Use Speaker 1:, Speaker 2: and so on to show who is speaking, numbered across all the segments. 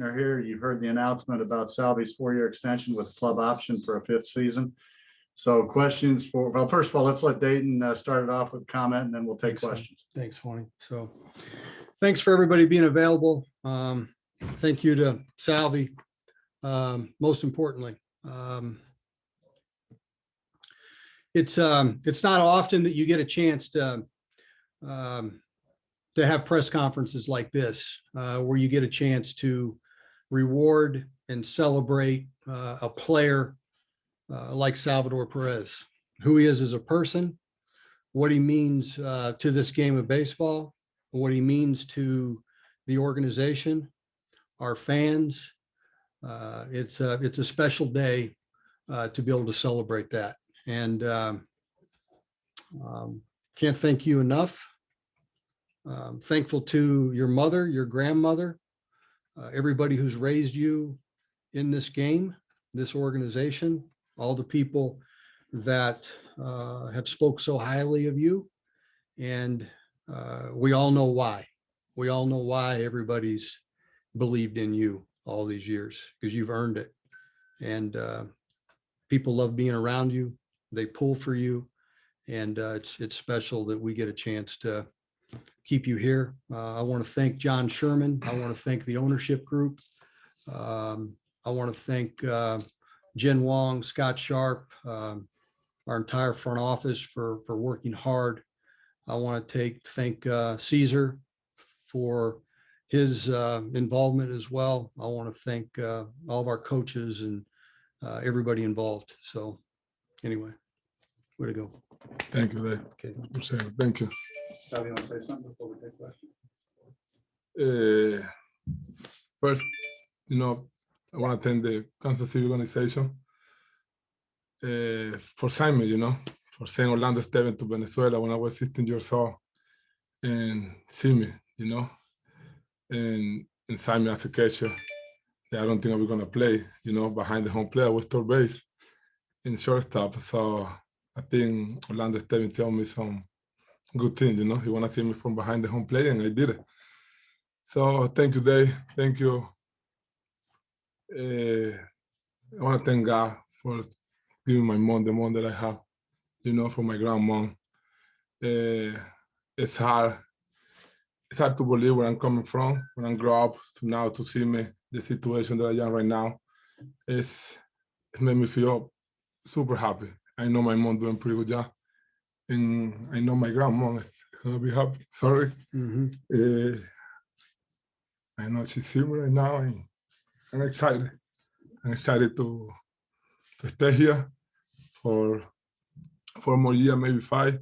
Speaker 1: are here. You've heard the announcement about Salvy's 4-year extension with club option for a 5th season. So questions for, well, first of all, let's let Dayton start it off with a comment, and then we'll take questions.
Speaker 2: Thanks, Tony. So thanks for everybody being available. Thank you to Salvy. Most importantly, it's not often that you get a chance to have press conferences like this, where you get a chance to reward and celebrate a player like Salvador Perez, who he is as a person, what he means to this game of baseball, what he means to the organization, our fans. It's a special day to be able to celebrate that. And can't thank you enough. Thankful to your mother, your grandmother, everybody who's raised you in this game, this organization, all the people that have spoke so highly of you. And we all know why. We all know why everybody's believed in you all these years, because you've earned it. And people love being around you. They pull for you. And it's special that we get a chance to keep you here. I want to thank John Sherman. I want to thank the ownership group. I want to thank Jen Wong, Scott Sharp, our entire front office for working hard. I want to thank Caesar for his involvement as well. I want to thank all of our coaches and everybody involved. So anyway, way to go.
Speaker 3: Thank you, Dave.
Speaker 2: Okay.
Speaker 3: Thank you.
Speaker 1: Salvy, you want to say something before we take questions?
Speaker 3: First, I want to thank the Kansas City organization for signing me, for sending Orlando Esteban to Venezuela when I was 16 years old and see me, and sign me as a catcher. Yeah, I don't think I was going to play, behind the home plate. I was third base in shortstop. So I think Orlando Esteban told me some good things, he want to see me from behind the home plate, and I did it. So thank you, Dave. Thank you. I want to thank God for giving my mom the money that I have, for my grandmom. It's hard to believe where I'm coming from, when I grow up to now to see me, the situation that I am right now. It made me feel super happy. I know my mom doing a pretty good job, and I know my grandmom is gonna be happy. Sorry.
Speaker 2: Mm-hmm.
Speaker 3: I know she's seeing me right now, and I'm excited. I'm excited to stay here for 4 more years, maybe 5.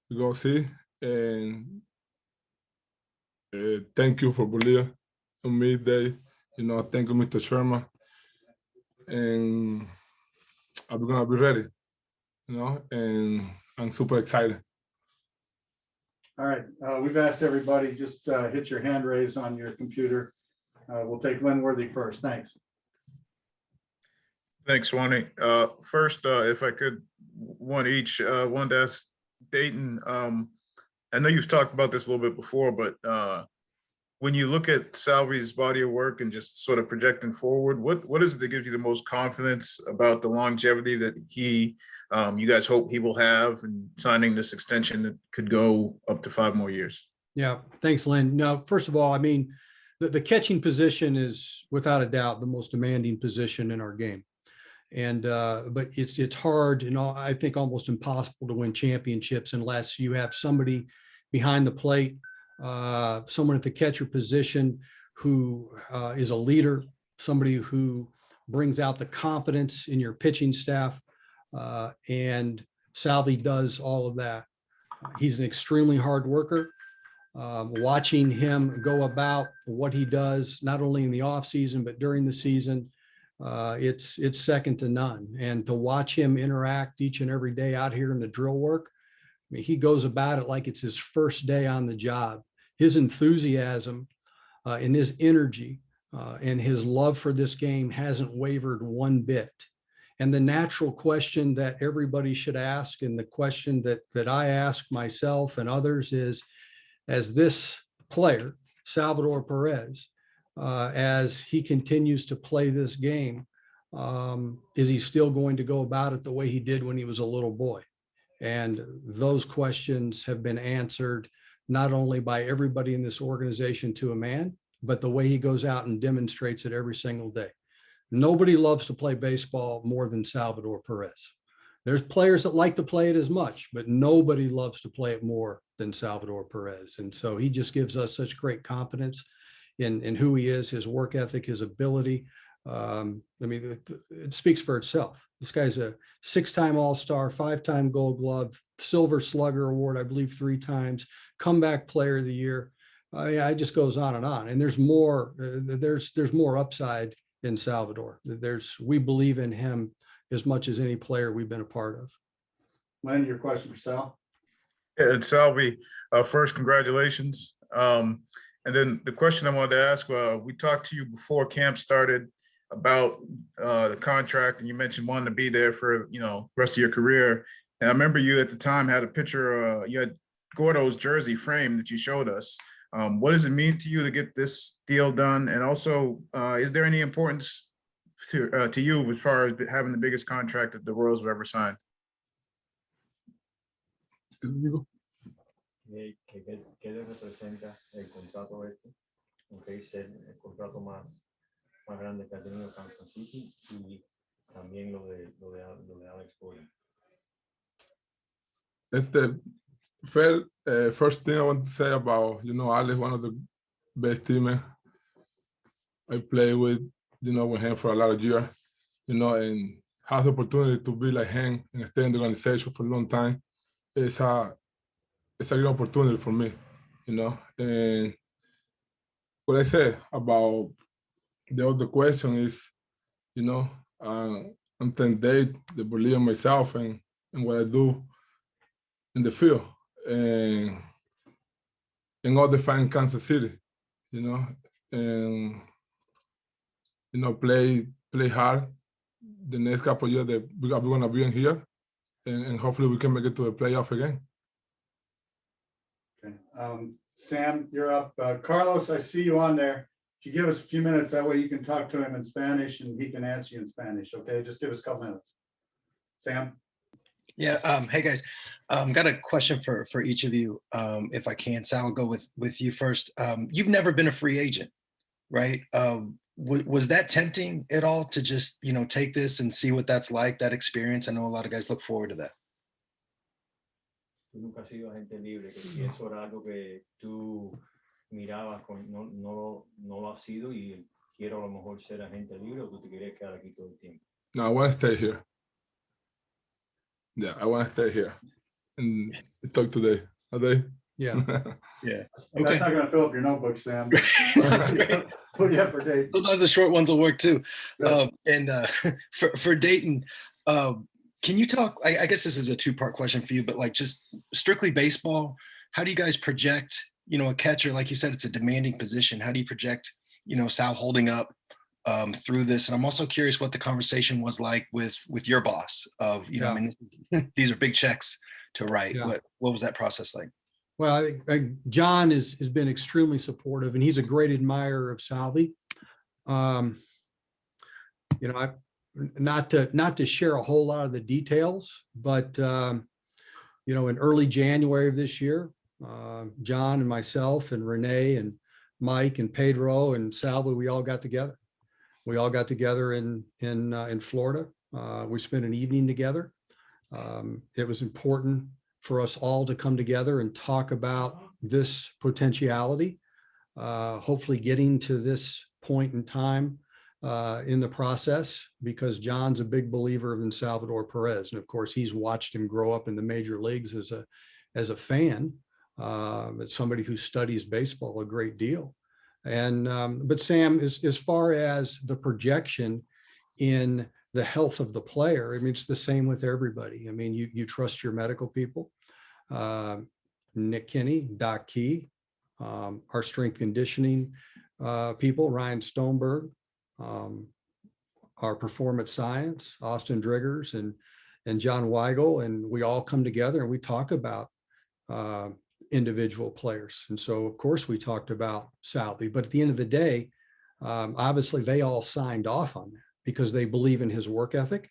Speaker 3: We go see. And thank you for believing in me, Dave. Thank you, Mr. Sherman. And I'm gonna be ready. And I'm super excited.
Speaker 1: All right, we've asked everybody, just hit your hand raise on your computer. We'll take Lynn Worthy first. Thanks.
Speaker 4: Thanks, Wani. First, if I could, one each, wanted to ask Dayton, I know you've talked about this a little bit before, but when you look at Salvy's body of work and just sort of projecting forward, what is it that gives you the most confidence about the longevity that you guys hope he will have, and signing this extension that could go up to 5 more years?
Speaker 2: Yeah, thanks, Lynn. No, first of all, I mean, the catching position is without a doubt the most demanding position in our game. And but it's hard, I think almost impossible to win championships unless you have somebody behind the plate, someone at the catcher position who is a leader, somebody who brings out the confidence in your pitching staff. And Salvy does all of that. He's an extremely hard worker. Watching him go about what he does, not only in the off season, but during the season, it's second to none. And to watch him interact each and every day out here in the drill work, I mean, he goes about it like it's his first day on the job. His enthusiasm and his energy and his love for this game hasn't wavered one bit. And the natural question that everybody should ask, and the question that I ask myself and others is, as this player, Salvador Perez, as he continues to play this game? Is he still going to go about it the way he did when he was a little boy? And those questions have been answered not only by everybody in this organization to a man, but the way he goes out and demonstrates it every single day. Nobody loves to play baseball more than Salvador Perez. There's players that like to play it as much, but nobody loves to play it more than Salvador Perez. And so he just gives us such great confidence in who he is, his work ethic, his ability. I mean, it speaks for itself. This guy's a 6-time All-Star, 5-time Gold Glove, Silver Slugger Award, I believe 3 times, comeback player of the year. It just goes on. And there's more, there's more upside in Salvador. We believe in him as much as any player we've been a part of.
Speaker 1: Len, your question for Sal?
Speaker 4: Yeah, and Salvy, first, congratulations. And then the question I wanted to ask, we talked to you before camp started about the contract, and you mentioned wanting to be there for, rest of your career. And I remember you at the time had a picture, you had Gordo's jersey frame that you showed us. What does it mean to you to get this deal done? And also, is there any importance to you as far as having the biggest contract that the Royals have ever signed?
Speaker 5: ¿Qué le representa el contrato este? Aunque es el contrato más grande que ha tenido Kansas City y también lo de Alex Gordon.
Speaker 3: First thing I want to say about, Alex, one of the best teammates I played with, with him for a lot of years, and have the opportunity to be like him and stay in the organization for a long time. It's a great opportunity for me, and what I said about the other question is, I'm 10 days to believe in myself and what I do in the field and all the fans in Kansas City, and play hard the next couple of years that we're gonna be in here, and hopefully we can make it to the playoff again.
Speaker 1: Okay. Sam, you're up. Carlos, I see you on there. If you give us a few minutes, that way you can talk to him in Spanish and he can answer you in Spanish. Okay, just give us a couple minutes. Sam.
Speaker 6: Yeah. Hey guys, got a question for each of you. If I can, Sal, I'll go with you first. You've never been a free agent, right? Was that tempting at all to just, take this and see what that's like, that experience? I know a lot of guys look forward to that.
Speaker 5: Tú nunca has sido agente libre, que si eso era algo que tú mirabas, no lo has sido y quiero a lo mejor ser agente libre, o tú te quieres quedar aquí todo el tiempo.
Speaker 3: No, I want to stay here. Yeah, I want to stay here and talk today. Are they?
Speaker 2: Yeah.
Speaker 6: Yeah.
Speaker 1: Okay. That's not going to fill up your notebook, Sam. Put you up for Dayton.
Speaker 6: Sometimes the short ones will work too. Yeah. For Dayton, can you talk, I guess this is a 2-part question for you, but like just strictly baseball, how do you guys project, a catcher? Like you said, it's a demanding position. How do you project, Sal holding up through this? And I'm also curious what the conversation was like with your boss of, I mean, these are big checks to write. Yeah. What was that process like?
Speaker 2: Well, I think John has been extremely supportive, and he's a great admirer of Salvy. Not to share a whole lot of the details, but in early January of this year, John and myself and Renee and Mike and Pedro and Salvy, we all got together. We all got together in Florida. We spent an evening together. It was important for us all to come together and talk about this potentiality, hopefully getting to this point in time in the process, because John's a big believer in Salvador Perez. And of course, he's watched him grow up in the major leagues as a fan, as somebody who studies baseball a great deal. And but Sam, as far as the projection in the health of the player, I mean, it's the same with everybody. I mean, you trust your medical people, Nick Kinney, Doc Key, our strength conditioning people, Ryan Stoneberg, our performance science, Austin Driggers and John Weigel, and we all come together and we talk about individual players. And so, of course, we talked about Salvy, but at the end of the day, Obviously, they all signed off on that because they believe in his work ethic.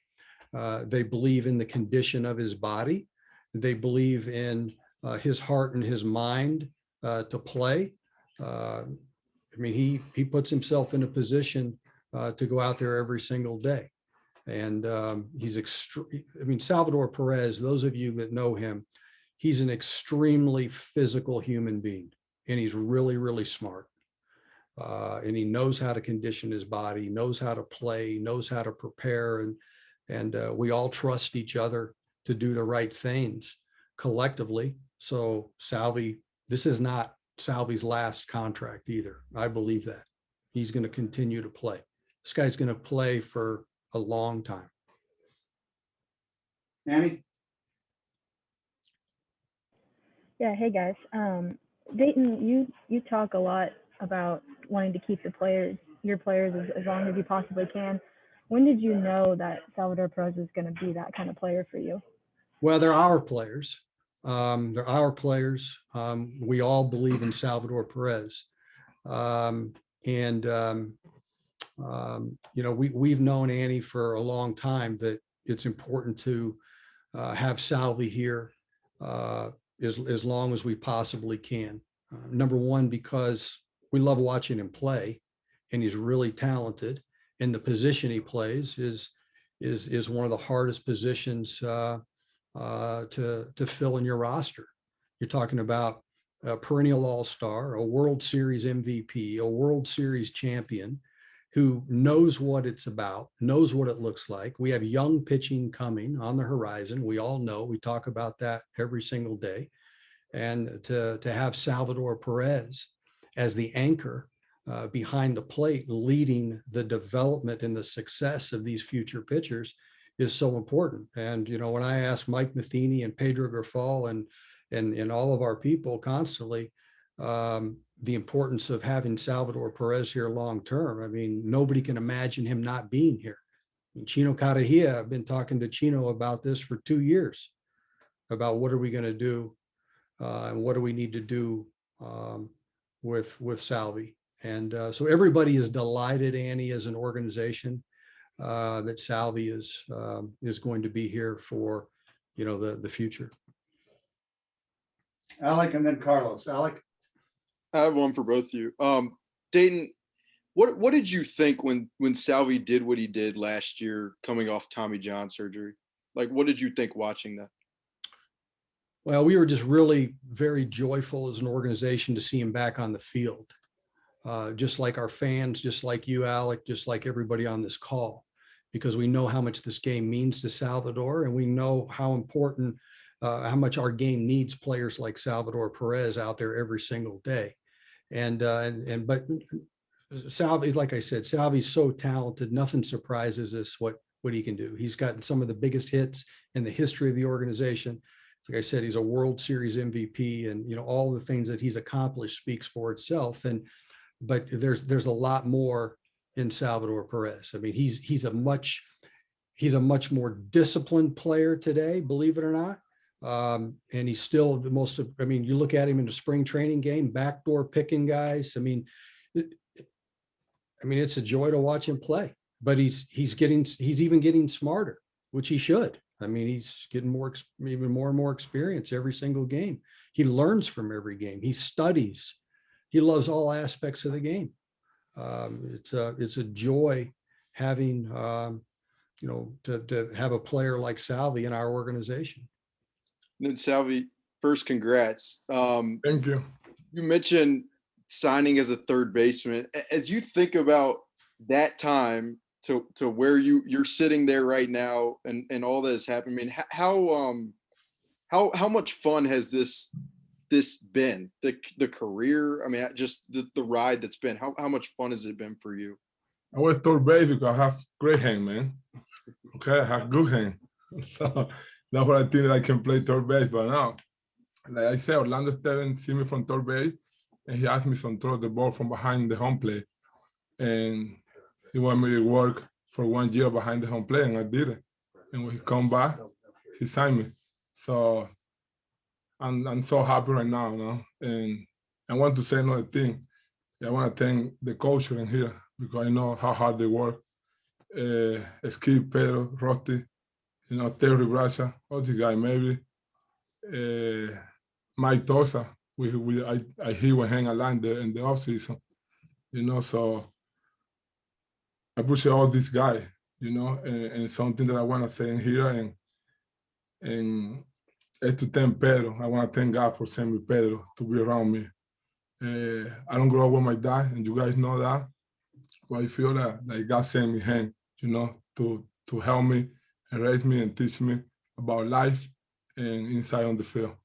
Speaker 2: They believe in the condition of his body. They believe in his heart and his mind to play. I mean, he puts himself in a position to go out there every single day. And he's I mean, Salvador Perez, those of you that know him, he's an extremely physical human being, and he's really, really smart. And he knows how to condition his body, knows how to play, knows how to prepare. And we all trust each other to do the right things collectively. So Salvy, this is not Salvy's last contract either. I believe that. He's going to continue to play. This guy's going to play for a long time.
Speaker 1: Annie?
Speaker 7: Yeah, hey guys. Dayton, you talk a lot about wanting to keep your players as long as you possibly can. When did you know that Salvador Perez is going to be that kind of player for you?
Speaker 2: Well, they're our players. They're our players. We all believe in Salvador Perez. You know, we've known Annie for a long time that it's important to have Salvy here as long as we possibly can. Number one, because we love watching him play, and he's really talented, and the position he plays is one of the hardest positions to fill in your roster. You're talking about a perennial all-star, a World Series MVP, a World Series champion who knows what it's about, knows what it looks like. We have young pitching coming on the horizon. We all know, we talk about that every single day. And to have Salvador Perez as the anchor behind the plate, leading the development and the success of these future pitchers is so important. And, you know, when I ask Mike Matheny and Pedro Grifol and all of our people constantly, the importance of having Salvador Perez here long-term. I mean, nobody can imagine him not being here. I mean, Chino Carajilla, I've been talking to Chino about this for 2 years, about what are we going to do and what do we need to do with Salvy. And so everybody is delighted, Annie, as an organization, that Salvy is going to be here for, you know, the future.
Speaker 1: Alec and then Carlos. Alec?
Speaker 8: I have one for both of you. Dayton, what did you think when Salvy did what he did last year, coming off Tommy John surgery? Like, what did you think watching that?
Speaker 2: Well, we were just really very joyful as an organization to see him back on the field. Just like our fans, just like you, Alec, just like everybody on this call, because we know how much this game means to Salvador, and we know how important, how much our game needs players like Salvador Perez out there every single day. But Salvy, like I said, Salvy's so talented. Nothing surprises us what he can do. He's gotten some of the biggest hits in the history of the organization. Like I said, he's a World Series MVP, and, you know, all the things that he's accomplished speaks for itself. But there's a lot more in Salvador Perez. I mean, he's a much more disciplined player today, believe it or not. And he's still the most, I mean, you look at him in the spring training game, backdoor picking guys. I mean, it's a joy to watch him play, but he's even getting smarter, which he should. I mean, he's getting even more and more experience every single game. He learns from every game. He studies. He loves all aspects of the game. It's a joy having, you know, to have a player like Salvy in our organization.
Speaker 8: And then Salvy, first, congrats.
Speaker 3: Thank you.
Speaker 8: You mentioned signing as a third baseman. As you think about that time to where you're sitting there right now and all that has happened, I mean, how much fun has this been? The career, I mean, just the ride that's been. How much fun has it been for you?
Speaker 3: I was third base because I have great hand, man. Okay, I have good hand. So that's what I think that I can play third base. But now, like I said, Orlando Steven see me from third base, and he asked me to throw the ball from behind the home plate. And he wanted me to work for 1 year behind the home plate, and I did it. And when he come back, he signed me. So I'm so happy right now, you know. And I want to say another thing. I want to thank the coach in here, because I know how hard they work. Skip, Pedro, Rusty, Terry Bracha, all the guy, maybe. Mike Tosa, he will hang a line there in the offseason, so I appreciate all these guys, and something that I want to say in here, and es to thank Pedro. I want to thank God for sending me Pedro to be around me. I don't grow up with my dad, and you guys know that, but I feel that like God sent me him, to help me and raise me and teach me about life and inside on the field.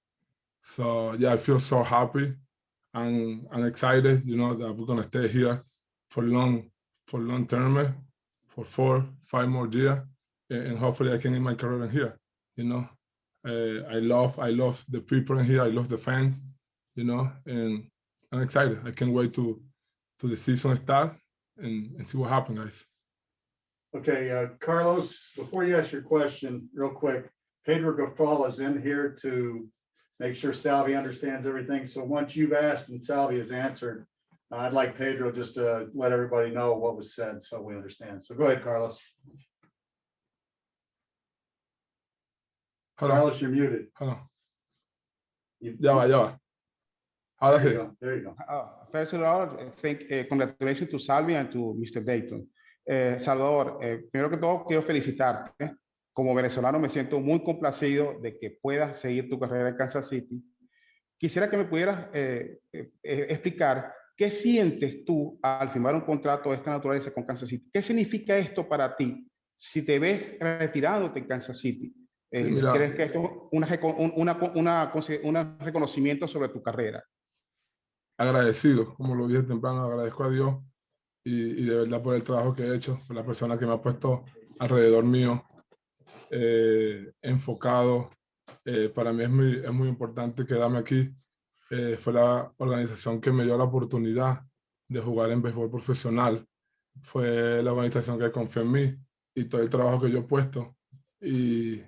Speaker 3: So yeah, I feel so happy and excited, that we're gonna stay here for long term, for 4-5 more years, and hopefully I can end my career in here. I love the people in here. I love the fans, and I'm excited. I can't wait to the season start and see what happens, guys.
Speaker 1: Okay, Carlos, before you ask your question, real quick, Pedro Gafal is in here to make sure Salvy understands everything. So once you've asked and Salvy has answered, I'd like Pedro just to let everybody know what was said so we understand. So go ahead, Carlos.
Speaker 3: Hold on.
Speaker 1: Carlos, you're muted.
Speaker 3: Hold on.
Speaker 1: You-
Speaker 3: Ya va. Ahora
Speaker 1: There
Speaker 3: sí.
Speaker 1: you go. There you go.
Speaker 9: First of all, congratulations to Salvi and to Mr. Dayton. Salvador, primero que todo quiero felicitarte. Como venezolano me siento muy complacido de que puedas seguir tu carrera en Kansas City. Quisiera que me pudieras explicar qué sientes tú al firmar un contrato de esta naturaleza con Kansas City. ¿Qué significa esto para ti si te ves retirándote en Kansas City?
Speaker 3: Sí, mira.
Speaker 9: ¿Crees que esto es un reconocimiento sobre tu carrera?
Speaker 3: Agradecido, como lo dije temprano, agradezco a Dios y de verdad por el trabajo que he hecho, por la persona que me ha puesto alrededor mío, enfocado. Para mí es muy importante quedarme aquí. Fue la organización que me dio la oportunidad de jugar en béisbol profesional. Fue la organización que confió en mí y todo el trabajo que yo he puesto y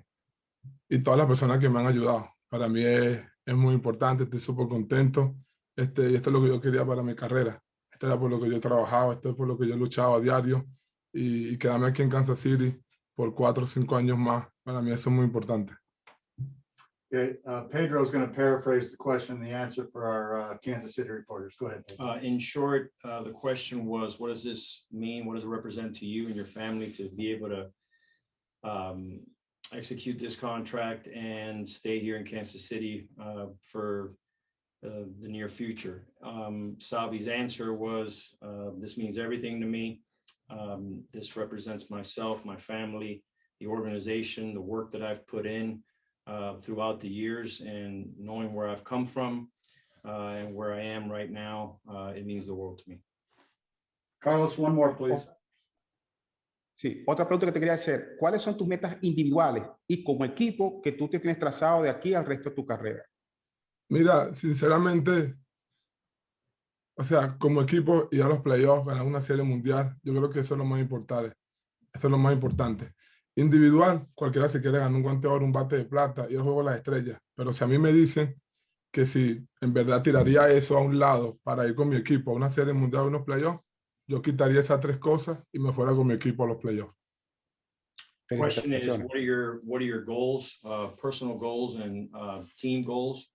Speaker 3: todas las personas que me han ayudado. Para mí es muy importante, estoy súper contento. Y esto es lo que yo quería para mi carrera. Esto era por lo que yo trabajaba, esto es por lo que yo luchaba a diario. Y quedarme aquí en Kansas City por 4 o 5 años más, para mí eso es muy importante.
Speaker 1: Okay, Pedro is going to paraphrase the question and the answer for our Kansas City reporters. Go ahead, Pedro.
Speaker 5: In short, the question was, what does this mean? What does it represent to you and your family to be able to execute this contract and stay here in Kansas City for the near future? Salvy's answer was, this means everything to me. This represents myself, my family, the organization, the work that I've put in throughout the years, and knowing where I've come from and where I am right now, it means the world to me.
Speaker 1: Carlos, one more, please.
Speaker 9: Sí, otra pregunta que te quería hacer. ¿Cuáles son tus metas individuales y como equipo que tú te tienes trazado de aquí al resto de tu carrera?
Speaker 3: Mira, sinceramente, o sea, como equipo ir a los playoffs, ganar una serie mundial, yo creo que eso es lo más importante. Eso es lo más importante. Individual, cualquiera se quiere ganar un guante de oro, un bate de plata y el juego de las estrellas. Pero si a mí me dicen que si en verdad tiraría eso a un lado para ir con mi equipo a una serie mundial o unos playoffs, yo quitaría esas 3 cosas y me fuera con mi equipo a los playoffs.
Speaker 5: Question is, what are your goals, personal goals and team goals?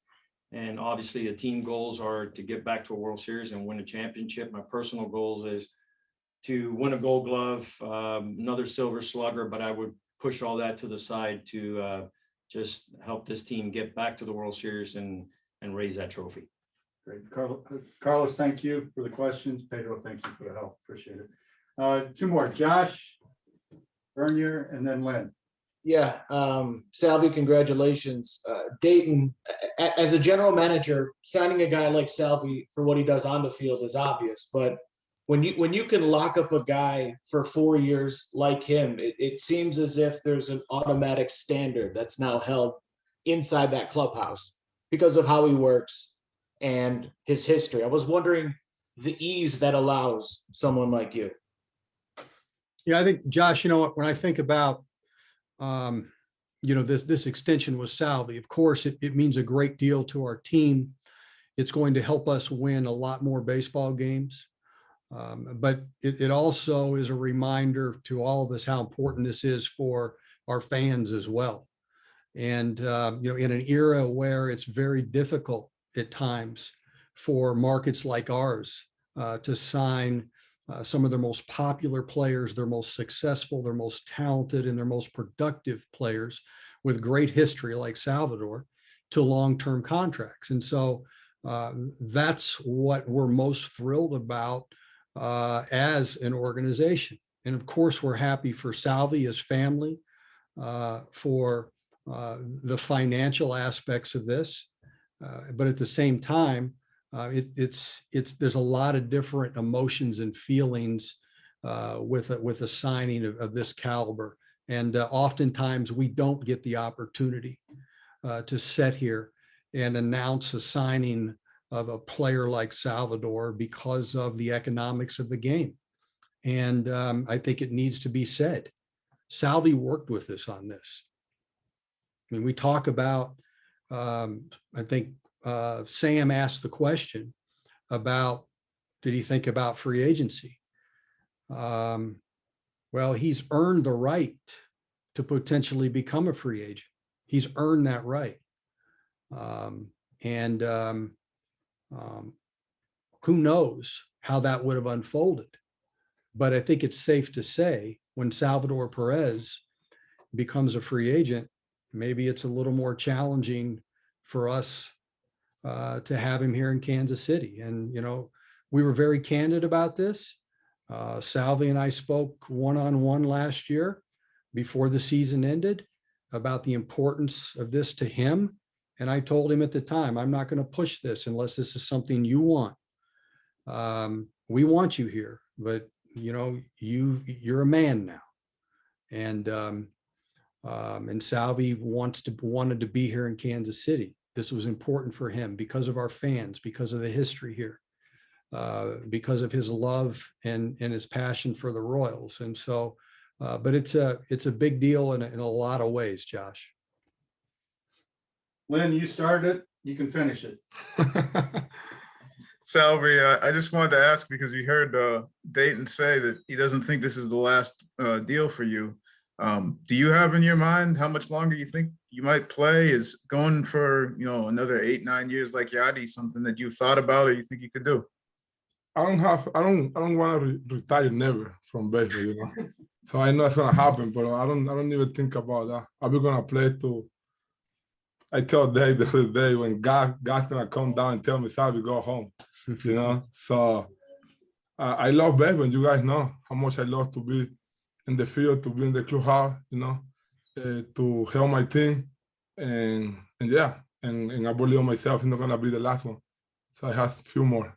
Speaker 5: And obviously the team goals are to get back to a World Series and win a championship. My personal goals is to win a Gold Glove, another Silver Slugger, but I would push all that to the side to just help this team get back to the World Series and raise that trophy.
Speaker 1: Great. Carlos, thank you for the questions. Pedro, thank you for the help. Appreciate it. 2 more, Josh, Bernier, and then Lynn.
Speaker 10: Yeah, Salvy, congratulations. Dayton, as a general manager, signing a guy like Salvy for what he does on the field is obvious, but when you can lock up a guy for 4 years like him, it seems as if there's an automatic standard that's now held inside that clubhouse because of how he works and his history. I was wondering the ease that allows someone like you.
Speaker 2: Yeah, I think, Josh, when I think about, this extension with Salvy, of course, it means a great deal to our team. It's going to help us win a lot more baseball games. But it also is a reminder to all of us how important this is for our fans as well. And, in an era where it's very difficult at times for markets like ours to sign some of their most popular players, their most successful, their most talented, and their most productive players with great history like Salvador to long-term contracts. And so that's what we're most thrilled about as an organization. And of course, we're happy for Salvy, his family, for the financial aspects of this. But at the same time, there's a lot of different emotions and feelings with a signing of this caliber. And oftentimes we don't get the opportunity to sit here and announce a signing of a player like Salvador because of the economics of the game. And I think it needs to be said. Salvy worked with us on this. I mean, we talk about, I think Sam asked the question about, did he think about free agency? Well, he's earned the right to potentially become a free agent. He's earned that right. Who knows how that would have unfolded? But I think it's safe to say when Salvador Perez becomes a free agent, maybe it's a little more challenging for us to have him here in Kansas City. And, we were very candid about this. Salvy and I spoke one-on-one last year before the season ended about the importance of this to him. And I told him at the time, I'm not going to push this unless this is something you want. We want you here, but you're a man now. And Salvy wanted to be here in Kansas City. This was important for him because of our fans, because of the history here, because of his love and his passion for the Royals. And so, but it's a big deal in a lot of ways, Josh.
Speaker 1: Lynn, you started it, you can finish it.
Speaker 4: Salvy, I just wanted to ask because you heard Dayton say that he doesn't think this is the last deal for you. Do you have in your mind how much longer you think you might play? Is going for another 8-9 years like Yadi something that you thought about or you think you could do?
Speaker 3: I don't want to retire never from baseball, So I know it's gonna happen, but I don't even think about that. I'll be gonna play to. I told Dave the other day when God's gonna come down and tell me, Salvy, go home. So I love baseball. You guys know how much I love to be in the field, to be in the clubhouse, to help my team, and I believe in myself. It's not gonna be the last one. So I have a few more.